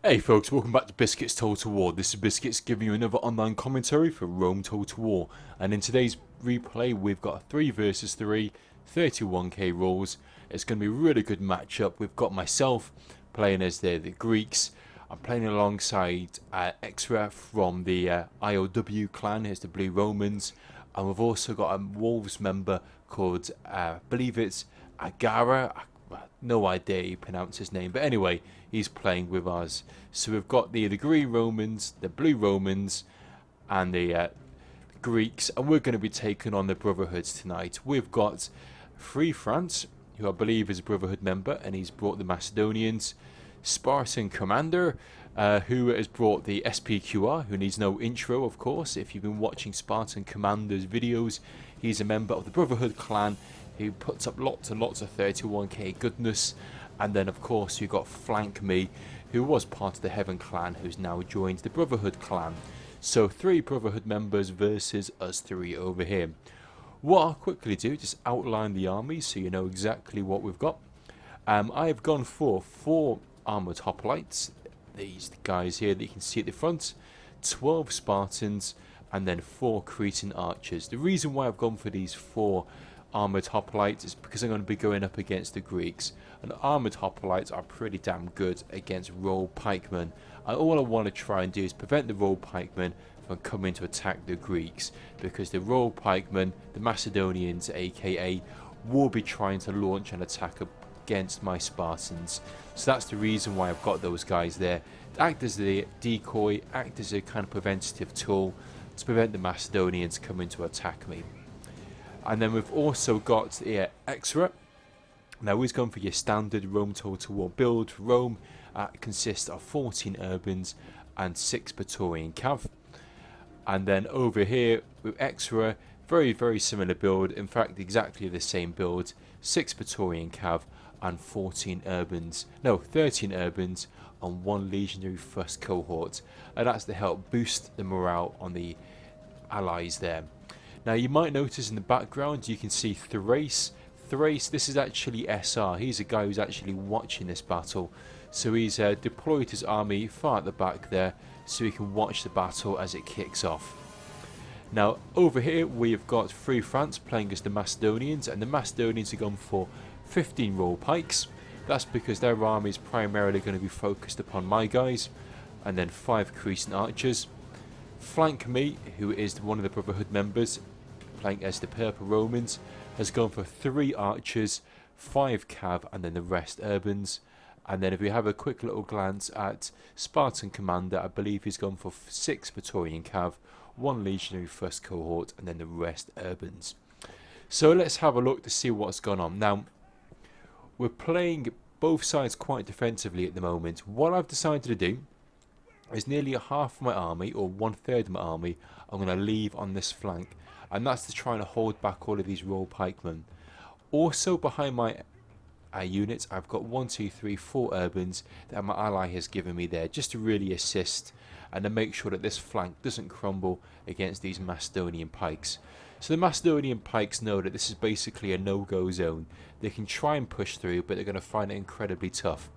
Hey folks, welcome back to Biscuits Total War. This is Biscuits giving you another online commentary for Rome Total War. And in today's replay, we've got a 3 versus 3, 31k rolls. It's going to be a really good matchup. We've got myself playing as the Greeks. I'm playing alongside Xarga from the IoW clan, here's the Blue Romans. And we've also got a Wolves member called, I believe it's Agara. No idea you pronounce his name, but anyway, he's playing with us. So we've got the Green Romans, the Blue Romans, and the Greeks, and we're going to be taking on the Brotherhoods tonight. We've got Free France, who I believe is a Brotherhood member, and he's brought the Macedonians. Spartan Commander, who has brought the SPQR, who needs no intro, of course. If you've been watching Spartan Commander's videos, he's a member of the Brotherhood clan. He puts up lots and lots of 31k goodness. And then of course you've got Flank Me, who was part of the Heaven clan, who's now joined the Brotherhood clan. So 3 Brotherhood members versus us 3 over here. What I'll quickly do, just outline the army so you know exactly what we've got. I have gone for 4 armoured hoplites, these guys here that you can see at the front, 12 Spartans, and then 4 Cretan archers. The reason why I've gone for these 4 armoured hoplites is because I'm going to be going up against the Greeks, and armoured hoplites are pretty damn good against royal pikemen, and all I want to try and do is prevent the royal pikemen from coming to attack the Greeks, because the royal pikemen, the Macedonians aka, will be trying to launch an attack against my Spartans. So that's the reason why I've got those guys there, act as the decoy, act as a kind of preventative tool to prevent the Macedonians coming to attack me. And then we've also got the Xarga. Now he's gone for your standard Rome Total War build. Rome consists of 14 urbans and 6 Praetorian cav. And then over here with Xarga, very similar build, in fact exactly the same build, 6 Praetorian cav and 13 urbans and 1 legionary first cohort, and that's to help boost the morale on the allies there. Now you might notice in the background you can see Thrace. This is actually SR. He's a guy who's actually watching this battle. So he's deployed his army far at the back there so he can watch the battle as it kicks off. Now over here we've got Free France playing as the Macedonians, and the Macedonians are gone for 15 royal pikes. That's because their army is primarily going to be focused upon my guys, and then 5 Cretan archers. Flank Me, who is one of the Brotherhood members, playing as the Purple Romans, has gone for 3 archers, 5 cav, and then the rest urbans. And then if we have a quick little glance at Spartan Commander, I believe he's gone for 6 Praetorian cav, 1 legionary first cohort, and then the rest urbans. So let's have a look to see what's gone on. Now, we're playing both sides quite defensively at the moment. What I've decided to do is nearly half my army, or 1/3 of my army, I'm going to leave on this flank, and that's to try and hold back all of these royal pikemen. Also behind my units, I've got 1, 2, 3, 4 urbans that my ally has given me there, just to really assist and to make sure that this flank doesn't crumble against these Macedonian pikes. So the Macedonian pikes know that this is basically a no-go zone. They can try and push through, but they're going to find it incredibly tough.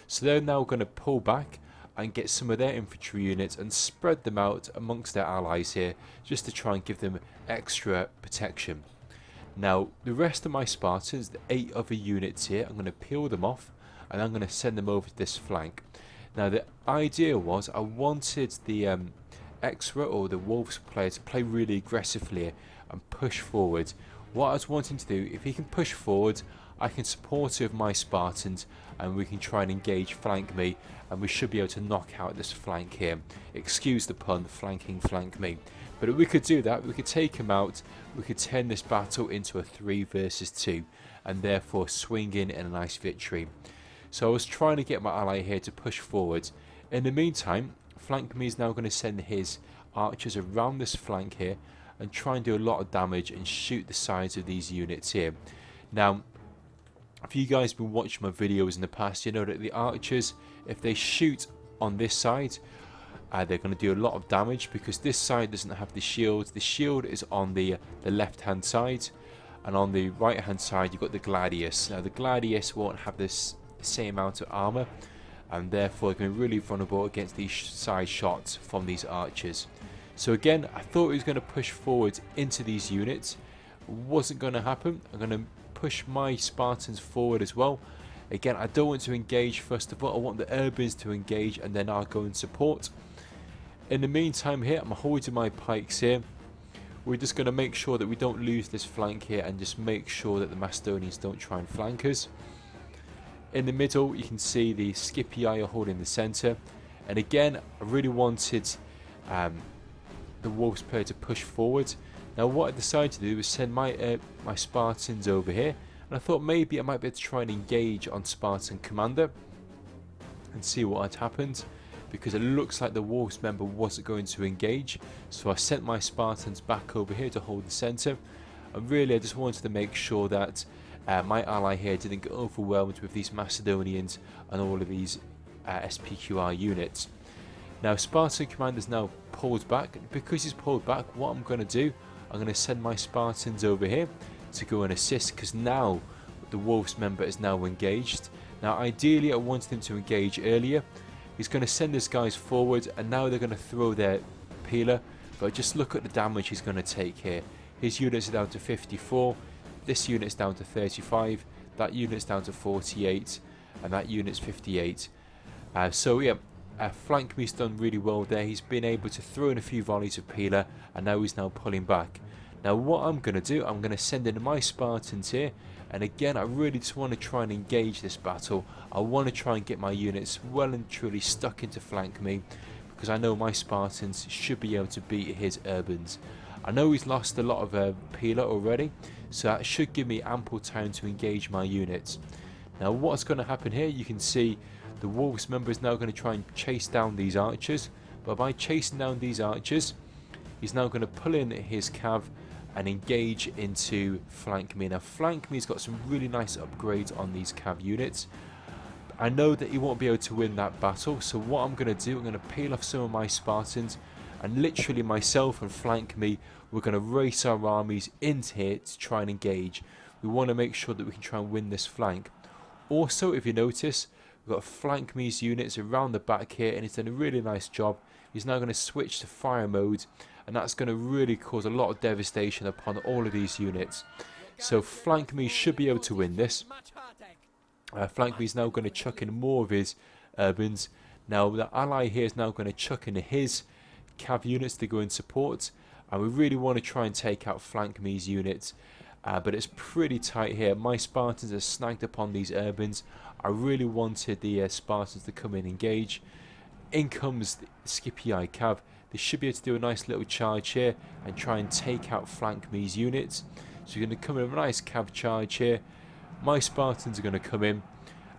So they're now going to pull back and get some of their infantry units and spread them out amongst their allies here, just to try and give them extra protection. Now the rest of my Spartans, the 8 other units here, I'm going to peel them off and I'm going to send them over to this flank. Now the idea was I wanted the Xarga, or the Wolves player, to play really aggressively and push forward. What I was wanting to do, if he can push forward, I can support it with my Spartans and we can try and engage Flank Me, and we should be able to knock out this flank here. Excuse the pun, flanking Flank Me. But if we could do that, we could take him out, we could turn this battle into a 3 versus 2 and therefore swing in a nice victory. So I was trying to get my ally here to push forward. In the meantime, Flank Me is now going to send his archers around this flank here and try and do a lot of damage and shoot the sides of these units here. Now, if you guys have been watching my videos in the past, you know that the archers, if they shoot on this side, they're going to do a lot of damage, because this side doesn't have the shield. The shield is on the left hand side, and on the right hand side you've got the gladius. Now the gladius won't have this same amount of armor, and therefore they're going to be really vulnerable against these side shots from these archers. So again, I thought he was going to push forward into these units. Wasn't going to happen. I'm going to push my Spartans forward as well. Again, I don't want to engage first of all. I want the urbans to engage, and then I'll go and support. In the meantime here, I'm holding my pikes here. We're just going to make sure that we don't lose this flank here, and just make sure that the Macedonians don't try and flank us. In the middle, you can see the Scipii are holding the centre. And again, I really wanted the Wolves player to push forward. Now what I decided to do was send my Spartans over here. And I thought maybe I might be able to try and engage on Spartan Commander and see what had happened, because it looks like the Wolves member wasn't going to engage. So I sent my Spartans back over here to hold the centre. And really I just wanted to make sure that my ally here didn't get overwhelmed with these Macedonians and all of these SPQR units. Now Spartan Commander's now pulled back. Because he's pulled back, what I'm going to do, I'm going to send my Spartans over here to go and assist, because now the Wolves member is now engaged. Now ideally I wanted him to engage earlier. He's going to send his guys forward, and now they're going to throw their peeler, but just look at the damage he's going to take here. His units are down to 54, this unit's down to 35, that unit's down to 48, and that unit's 58. So yeah, flank me's done really well there. He's been able to throw in a few volleys of peeler, and now he's now pulling back. Now what I'm going to do, I'm going to send in my Spartans here, and again I really just want to try and engage this battle. I want to try and get my units well and truly stuck into flank me, because I know my Spartans should be able to beat his urbans. I know he's lost a lot of peeler already, so that should give me ample time to engage my units. Now what's going to happen here, you can see the Wolves member is now going to try and chase down these archers, but by chasing down these archers, he's now going to pull in his cav and engage into flank me. Now flank me's got some really nice upgrades on these cav units. I know that he won't be able to win that battle, so what I'm going to do, I'm going to peel off some of my Spartans, and literally myself and flank me, we're going to race our armies into here to try and engage. We want to make sure that we can try and win this flank. Also, if you notice, we've got flank me's units around the back here, and he's done a really nice job. He's now going to switch to fire mode, and that's going to really cause a lot of devastation upon all of these units. So flank me should be able to win this. Flank me is now going to chuck in more of his urbans. Now the ally here is now going to chuck in his cav units to go and support, and we really want to try and take out flank me's units. But it's pretty tight here. My Spartans are snagged upon these urbans. I really wanted the Spartans to come in and engage. In comes the Scipii cav. They should be able to do a nice little charge here and try and take out flank me's units. So you're going to come in with a nice cav charge here. My Spartans are going to come in,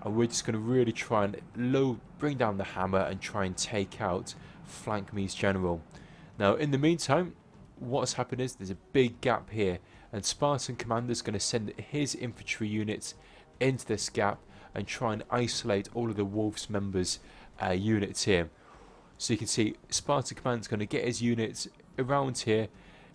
and we're just going to really try and bring down the hammer and try and take out flank me's general. Now in the meantime, what's happened is there's a big gap here, and Spartan commander is going to send his infantry units into this gap and try and isolate all of the Wolves members units here. So you can see Spartan commander is going to get his units around here.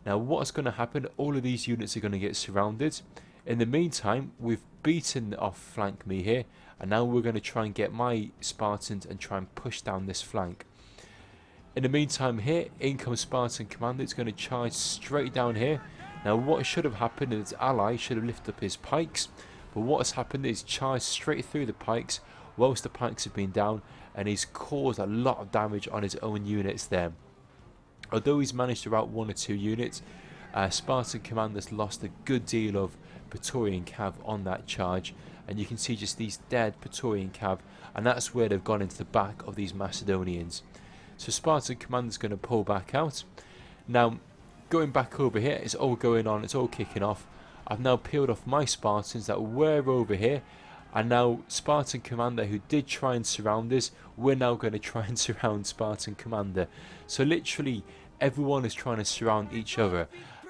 Now what's going to happen, all of these units are going to get surrounded. In the meantime, we've beaten off flank me here, and now we're going to try and get my Spartans and try and push down this flank. In the meantime here, in comes Spartan commander. It's going to charge straight down here. Now what should have happened is his ally should have lifted up his pikes, but what has happened is charged straight through the pikes whilst the pikes have been down, and he's caused a lot of damage on his own units there. Although he's managed to rout 1 or 2 units, Spartan commander's lost a good deal of Praetorian cav on that charge, and you can see just these dead Praetorian cav, and that's where they've gone into the back of these Macedonians. So Spartan commander's going to pull back out. Now going back over here, it's all going on, it's all kicking off. I've now peeled off my Spartans that were over here, and now Spartan commander, who did try and surround us, we're now going to try and surround Spartan commander. So literally everyone is trying to surround each other.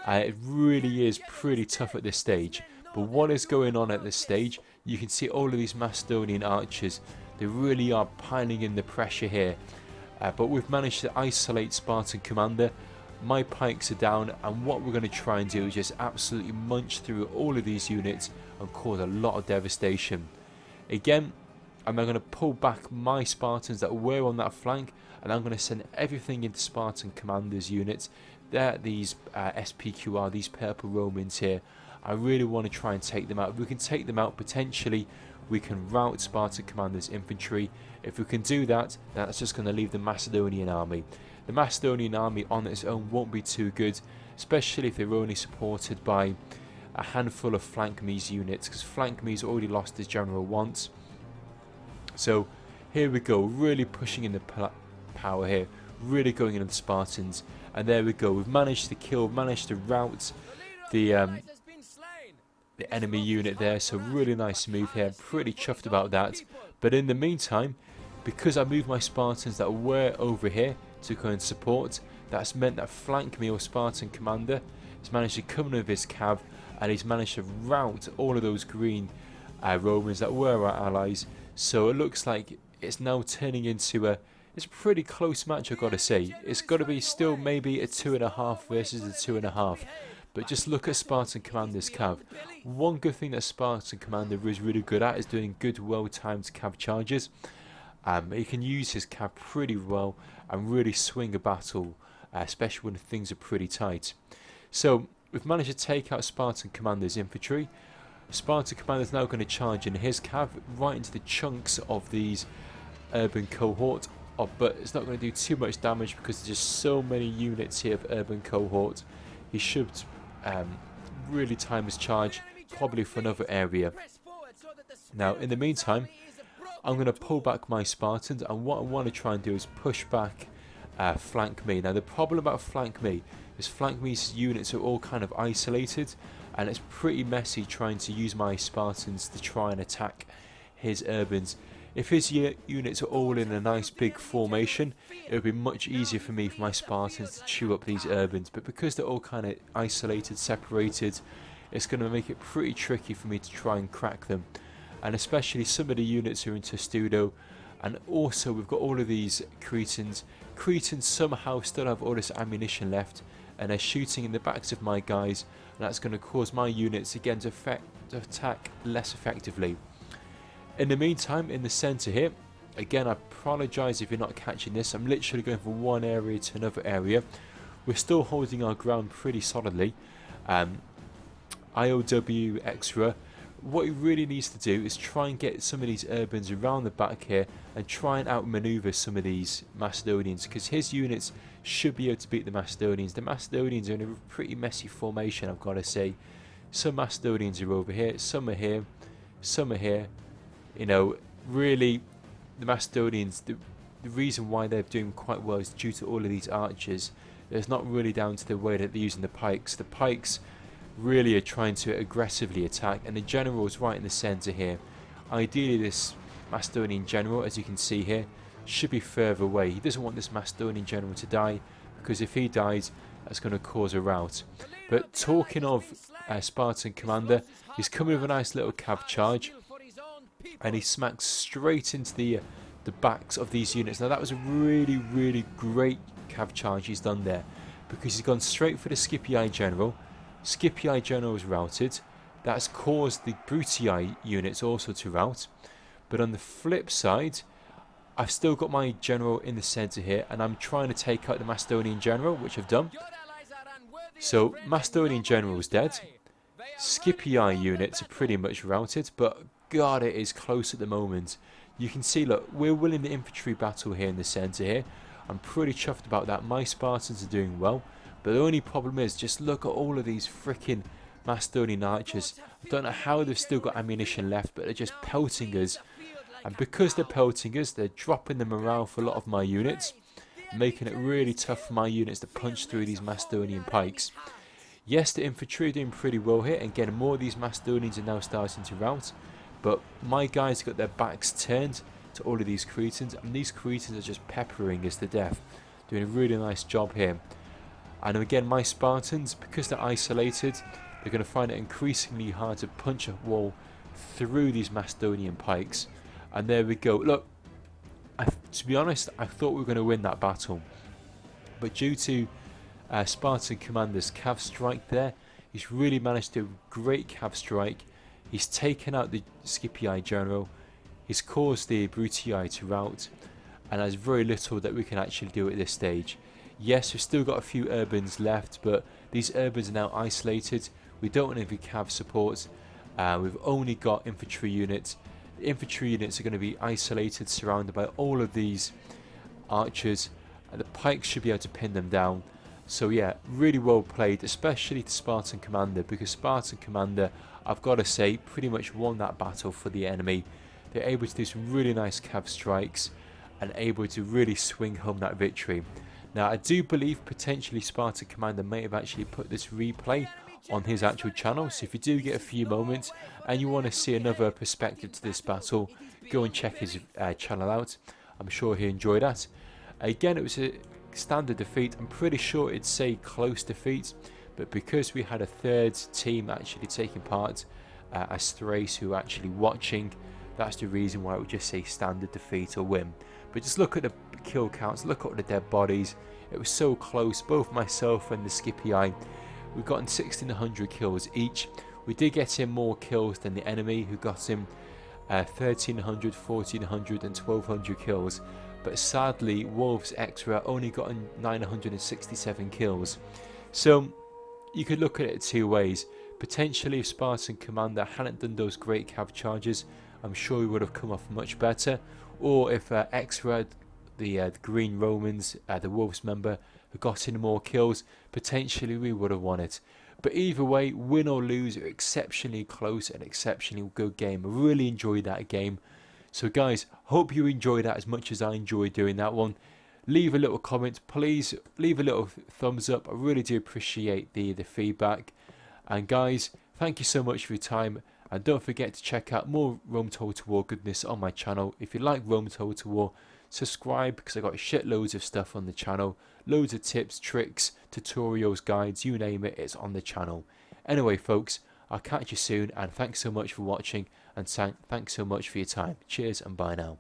It really is pretty tough at this stage. But what is going on at this stage, you can see all of these Macedonian archers, they really are piling in the pressure here. But we've managed to isolate Spartan commander. My pikes are down, and what we're going to try and do is just absolutely munch through all of these units and cause a lot of devastation. Again, I'm going to pull back my Spartans that were on that flank, and I'm going to send everything into Spartan commanders units. They're these SPQR, these purple Romans here. I really want to try and take them out. If we can take them out, potentially we can rout Spartan commanders infantry. If we can do that, that's just going to leave the Macedonian army. The Macedonian army on its own won't be too good, especially if they're only supported by a handful of flank Mies units, because flank Mies already lost his general once. So here we go, really pushing in the power here, really going into the Spartans, and there we go. We've managed to kill, managed to rout the enemy unit there, so really nice move here. I'm pretty chuffed about that. But in the meantime, because I moved my Spartans that were over here to go and support, that's meant that flank me or Spartan commander has managed to come in with his cav, and he's managed to rout all of those green Romans that were our allies. So it looks like it's now turning into it's a pretty close match, I've got to say. It's got to be still maybe a 2.5 versus a 2.5. But just look at Spartan Commander's cav. One good thing that Spartan Commander is really good at is doing good, well-timed cav charges. He can use his cav pretty well and really swing a battle, especially when things are pretty tight. So we've managed to take out Spartan Commander's infantry. Spartan Commander is now going to charge in his cav right into the chunks of these urban cohort, but it's not going to do too much damage because there's just so many units here of urban cohort. He should really time his charge, probably for another area. Now in the meantime, I'm going to pull back my Spartans, and what I want to try and do is push back flank me. Now the problem about flank me is flank me's units are all kind of isolated, and it's pretty messy trying to use my Spartans to try and attack his urbans. If his units are all in a nice big formation, it would be much easier for me, for my Spartans, to chew up these urbans. But because they're all kind of isolated, separated, it's going to make it pretty tricky for me to try and crack them. And especially some of the units are in Testudo, and also we've got all of these Cretans. Cretans somehow still have all this ammunition left, and they're shooting in the backs of my guys, and that's going to cause my units again to attack less effectively. In the meantime, in the centre here, again I apologise if you're not catching this, I'm literally going from one area to another area. We're still holding our ground pretty solidly. IoW-EsraX, what he really needs to do is try and get some of these urbans around the back here and try and outmaneuver some of these Macedonians, because his units should be able to beat the Macedonians. The Macedonians are in a pretty messy formation, I've got to say. Some Macedonians are over here, some are here, some are here. You know, really, the Macedonians, the reason why they're doing quite well is due to all of these archers. It's not really down to the way that they're using the pikes. The pikes really are trying to aggressively attack, and the general is right in the centre here. Ideally, this Macedonian general, as you can see here, should be further away. He doesn't want this Macedonian general to die, because if he dies, that's going to cause a rout. But talking of Spartan commander, he's coming with a nice little cav charge, and he smacks straight into the backs of these units. Now that was a really, really great cav charge he's done there, because he's gone straight for the Scipii general. Scipii general was routed. That's caused the Bruitii units also to rout. But on the flip side, I've still got my general in the centre here, and I'm trying to take out the Macedonian general, which I've done. So Macedonian general is dead. Scipii units are pretty much routed, but God, it is close at the moment. You can see, look, we're winning the infantry battle here in the centre here. I'm pretty chuffed about that. My Spartans are doing well, but the only problem is, just look at all of these freaking Macedonian archers. I don't know how they've still got ammunition left, but they're just pelting us. And because they're pelting us, they're dropping the morale for a lot of my units, making it really tough for my units to punch through these Macedonian pikes. Yes, the infantry are doing pretty well here, and getting more of these Macedonians are now starting to rout. But my guys got their backs turned to all of these Cretans, and these Cretans are just peppering us to death, doing a really nice job here. And again, my Spartans, because they're isolated, they're going to find it increasingly hard to punch a wall through these Macedonian pikes. And there we go. Look, to be honest, I thought we were going to win that battle, but due to Spartan commander's cav strike there, he's really managed to do a great cav strike. He's taken out the Scipii general. He's caused the Bruitii to rout, and there's very little that we can actually do at this stage. Yes, we've still got a few urbans left, but these urbans are now isolated. We don't have any cav support. We've only got infantry units. The infantry units are going to be isolated, surrounded by all of these archers, and the pikes should be able to pin them down. So yeah, really well played, especially the Spartan Commander, because Spartan Commander, I've got to say, pretty much won that battle for the enemy. They're able to do some really nice cav strikes and able to really swing home that victory. Now, I do believe potentially Spartan Commander may have actually put this replay on his actual channel, so if you do get a few moments and you want to see another perspective to this battle, go and check his channel out. I'm sure he enjoyed that. Again, it was a standard defeat. I'm pretty sure it'd say close defeat, but because we had a third team actually taking part, as Thrace who are actually watching, that's the reason why it would just say standard defeat or win. But just look at the kill counts, look at the dead bodies. It was so close. Both myself and the Scipii, we've gotten 1600 kills each. We did get him more kills than the enemy, who got him 1300, 1400 and 1200 kills. But sadly, Wolves Extra only got 967 kills. So you could look at it two ways. Potentially, if Spartan Commander hadn't done those great cav charges, I'm sure we would have come off much better. Or if Extra, the Green Romans, the Wolves member, had gotten more kills, potentially we would have won it. But either way, win or lose, exceptionally close and exceptionally good game. I really enjoyed that game. So guys, hope you enjoyed that as much as I enjoyed doing that one. Leave a little comment, please leave a little thumbs up. I really do appreciate the feedback. And guys, thank you so much for your time. And don't forget to check out more Rome Total War goodness on my channel. If you like Rome Total War, subscribe, because I got shitloads of stuff on the channel. Loads of tips, tricks, tutorials, guides, you name it, it's on the channel. Anyway folks, I'll catch you soon, and thanks so much for watching, and thanks so much for your time. Cheers and bye now.